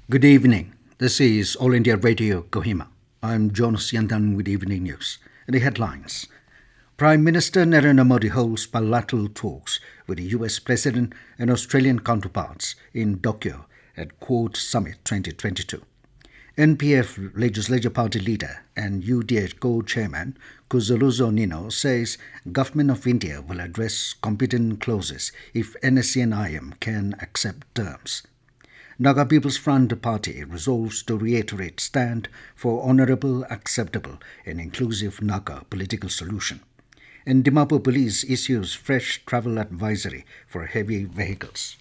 Good evening. This is All India Radio Kohima. I'm Jonas Yandan with Evening News. And the headlines. Prime Minister Narendra Modi holds bilateral talks with the US President and Australian counterparts in Tokyo at Quad Summit 2022. NPF Legislature Party leader and UDA co-chairman Kuzholuzo Nienu says Government of India will address competent clauses if NSCN can accept terms. Naga People's Front Party resolves to reiterate stand for honourable, acceptable and inclusive Naga political solution. And Dimapur Police issues fresh travel advisory for heavy vehicles.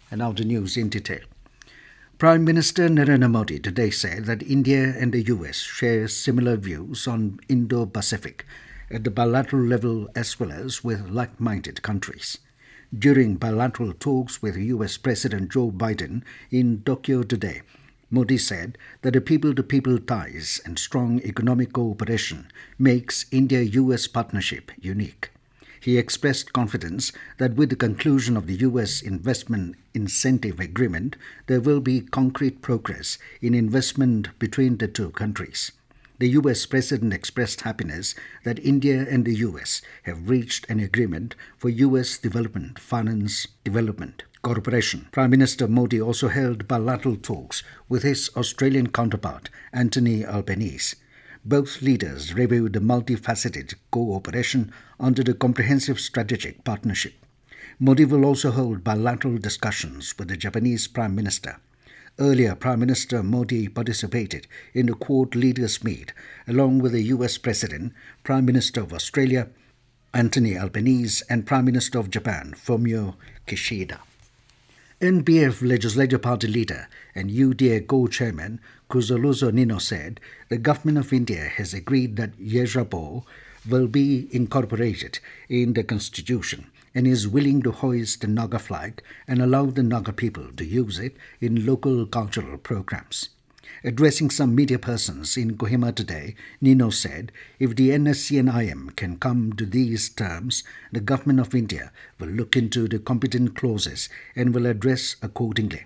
And now the news in detail. Prime Minister Narendra Modi today said that India and the US share similar views on Indo-Pacific at the bilateral level as well as with like-minded countries. During bilateral talks with US President Joe Biden in Tokyo today, Modi said that the people-to-people ties and strong economic cooperation makes India-US partnership unique. He expressed confidence that with the conclusion of the US Investment Incentive Agreement, there will be concrete progress in investment between the two countries. The US President expressed happiness that India and the US have reached an agreement for US Development Finance Development Corporation. Prime Minister Modi also held bilateral talks with his Australian counterpart, Anthony Albanese. Both leaders reviewed the multifaceted cooperation under the Comprehensive Strategic Partnership. Modi will also hold bilateral discussions with the Japanese Prime Minister. Earlier, Prime Minister Modi participated in the Quad Leaders Meet along with the US President, Prime Minister of Australia, Anthony Albanese, and Prime Minister of Japan, Fumio Kishida. NPF Legislature Party leader and UDA co-chairman Kuzholuzo Nienu said the Government of India has agreed that Yejabo will be incorporated in the Constitution and is willing to hoist the Naga flag and allow the Naga people to use it in local cultural programs. Addressing some media persons in Kohima today, Nienu said if the NSCN can come to these terms, the Government of India will look into the competent clauses and will address accordingly.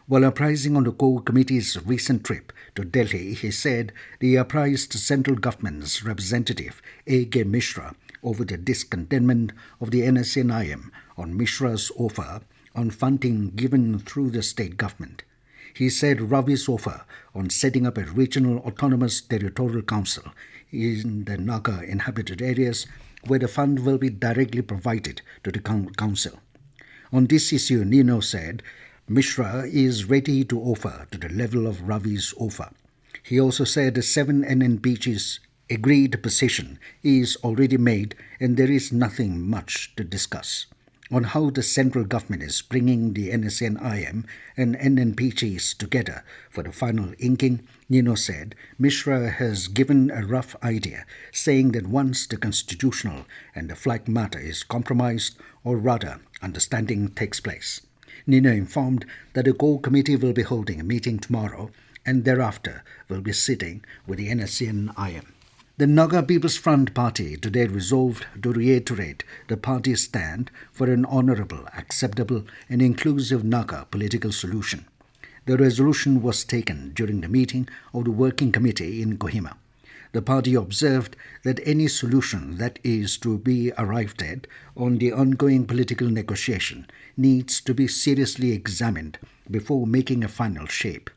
While apprising on the core committee's recent trip to Delhi, he said the apprised central government's representative A.K. Mishra over the discontentment of the NSCN on Mishra's offer on funding given through the state government. He said Ravi's offer on setting up a regional autonomous territorial council in the Naga inhabited areas where the fund will be directly provided to the council. On this issue, Nienu said Mishra is ready to offer to the level of Ravi's offer. He also said the 7 NNPG's agreed position is already made and there is nothing much to discuss. On how the central government is bringing the NSCN and NNPGs together for the final inking, Nienu said Mishra has given a rough idea, saying that once the constitutional and the flag matter is compromised, or rather understanding takes place. Nienu informed that the core committee will be holding a meeting tomorrow and thereafter will be sitting with the NSCN. The Naga People's Front Party today resolved to reiterate the party's stand for an honourable, acceptable and inclusive Naga political solution. The resolution was taken during the meeting of the Working Committee in Kohima. The party observed that any solution that is to be arrived at on the ongoing political negotiation needs to be seriously examined before making a final shape.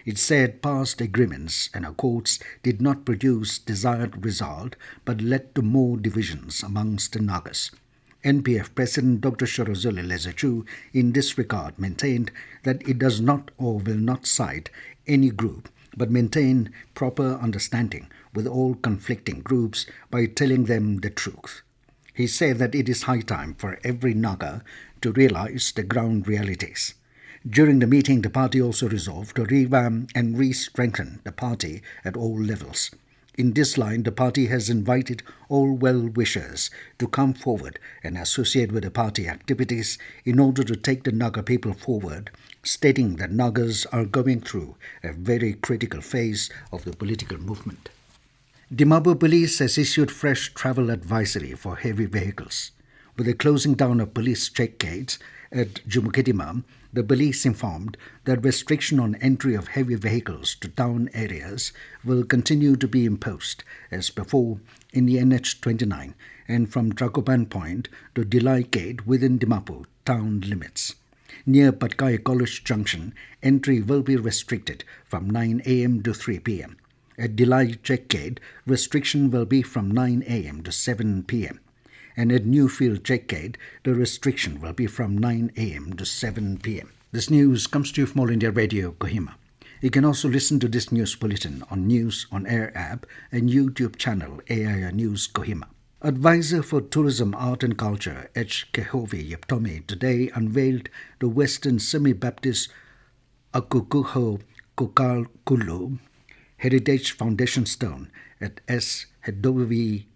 It said past agreements and accords did not produce desired result but led to more divisions amongst the Nagas. NPF President Dr. Shorozole Legislature in this regard maintained that it does not or will not side any group but maintain proper understanding with all conflicting groups by telling them the truth. He said that it is high time for every Naga to realize the ground realities. During the meeting, the party also resolved to revamp and re-strengthen the party at all levels. In this line, the party has invited all well-wishers to come forward and associate with the party activities in order to take the Naga people forward, stating that Nagas are going through a very critical phase of the political movement. Dimapur Police has issued fresh travel advisory for heavy vehicles. With the closing down of police check gates at Jumukedima The police informed that restriction on entry of heavy vehicles to town areas will continue to be imposed as before in the NH29 and from Dragoban Point to Delai Gate within Dimapur town limits. Near Patkai College Junction, entry will be restricted from 9 a.m. to 3 p.m. At Delai Check Gate, restriction will be from 9 a.m. to 7 p.m. And at Newfield Check Gate, the restriction will be from 9 a.m. to 7 p.m. This news comes to you from All India Radio, Kohima. You can also listen to this news bulletin on News on Air app and YouTube channel AIR News Kohima. Advisor for Tourism, Art and Culture, H. Kehovi Yeptomi, today unveiled the Western Semi-Baptist Akukuho Kukalkulu Heritage Foundation Stone at S. Hedoyi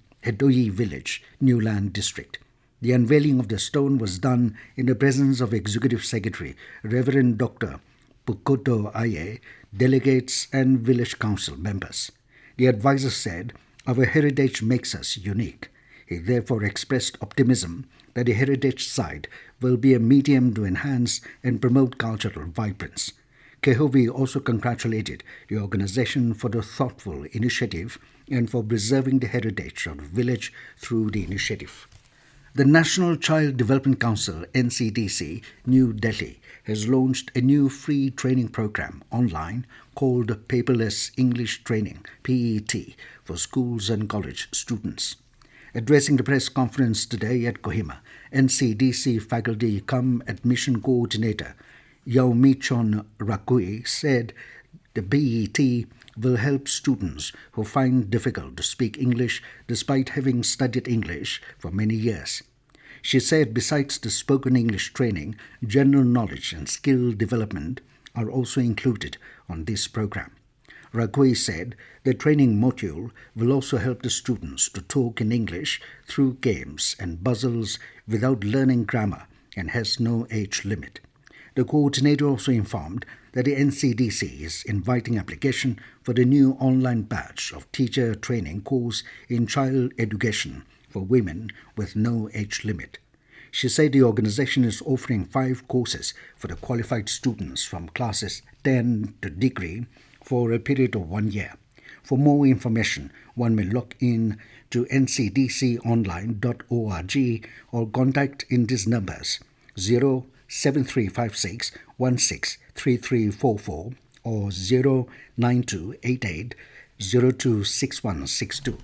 Village, Newland District. The unveiling of the stone was done in the presence of Executive Secretary Reverend Dr. Pukoto Aye, delegates and village council members. The advisor said, "Our heritage makes us unique." He therefore expressed optimism that the heritage site will be a medium to enhance and promote cultural vibrance. Kehovi also congratulated the organization for the thoughtful initiative and for preserving the heritage of the village through the initiative. The National Child Development Council, NCDC, New Delhi, has launched a new free training program online called Paperless English Training, PET, for schools and college students. Addressing the press conference today at Kohima, NCDC faculty cum admission coordinator Yaumichon Rakui said the PET will help students who find it difficult to speak English despite having studied English for many years. She said besides the spoken English training, general knowledge and skill development are also included on this program. Rakui said the training module will also help the students to talk in English through games and puzzles without learning grammar and has no age limit. The coordinator also informed that the NCDC is inviting application for the new online batch of teacher training course in child education for women with no age limit. She said the organization is offering 5 courses for the qualified students from classes 10 to degree for a period of 1 year. For more information, one may log in to ncdconline.org or contact in these numbers 07356 163344 or 09288 026162.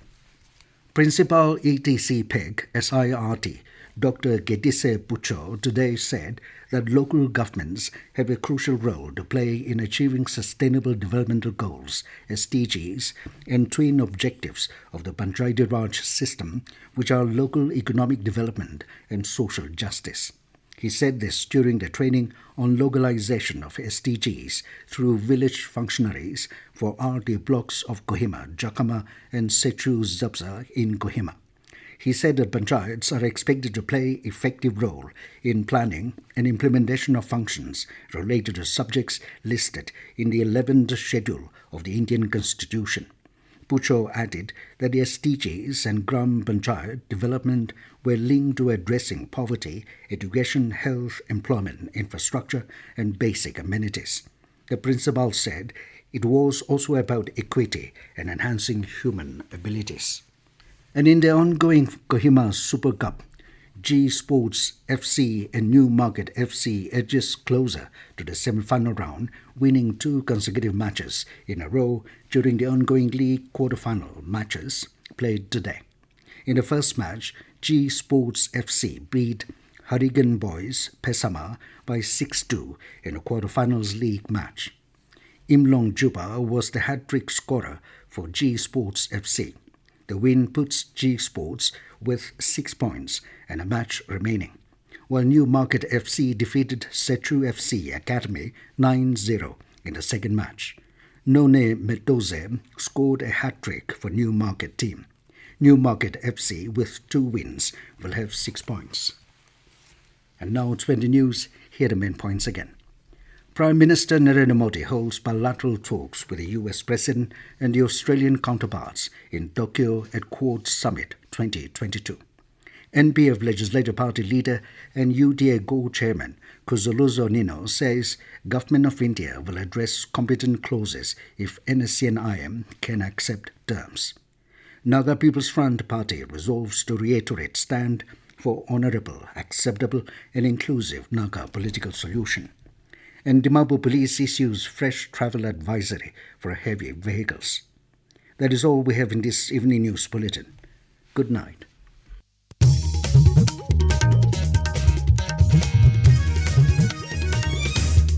Principal ETC PEG SIRT Dr. Gedise Pucho today said that local governments have a crucial role to play in achieving Sustainable Developmental Goals, SDGs, and twin objectives of the Panchayati Raj system, which are local economic development and social justice. He said this during the training on localization of SDGs through village functionaries for RD blocks of Kohima, Jakama, and Sechu Zabza in Kohima. He said that panchayats are expected to play effective role in planning and implementation of functions related to subjects listed in the 11th schedule of the Indian Constitution. Pucho added that the SDGs and Gram Panchayat development were linked to addressing poverty, education, health, employment, infrastructure, and basic amenities. The principal said it was also about equity and enhancing human abilities. And in the ongoing Kohima Super Cup, G Sports FC and Newmarket FC edges closer to the semi-final round, winning 2 consecutive matches in a row during the ongoing league quarter-final matches played today. In the first match, G Sports FC beat Harigan Boys Pesama by 6-2 in a quarter-finals league match. Imlong Juba was the hat-trick scorer for G Sports FC. The win puts G Sports with 6 points and a match remaining, while Newmarket FC defeated Sechu FC Academy 9-0 in the second match. None Metoze scored a hat-trick for Newmarket team. Newmarket FC, with 2 wins, will have 6 points. And now it's 20 news. Here are the main points again. Prime Minister Narendra Modi holds bilateral talks with the US President and the Australian counterparts in Tokyo at Quad Summit 2022. NPF Legislative Party leader and UDA Go chairman Kuzholuzo Nienu says Government of India will address competent clauses if NSCN can accept terms. Naga People's Front Party resolves to reiterate stand for honourable, acceptable and inclusive Naga political solution. And Dimapur Police issues fresh travel advisory for heavy vehicles. That is all we have in this evening news bulletin. Good night.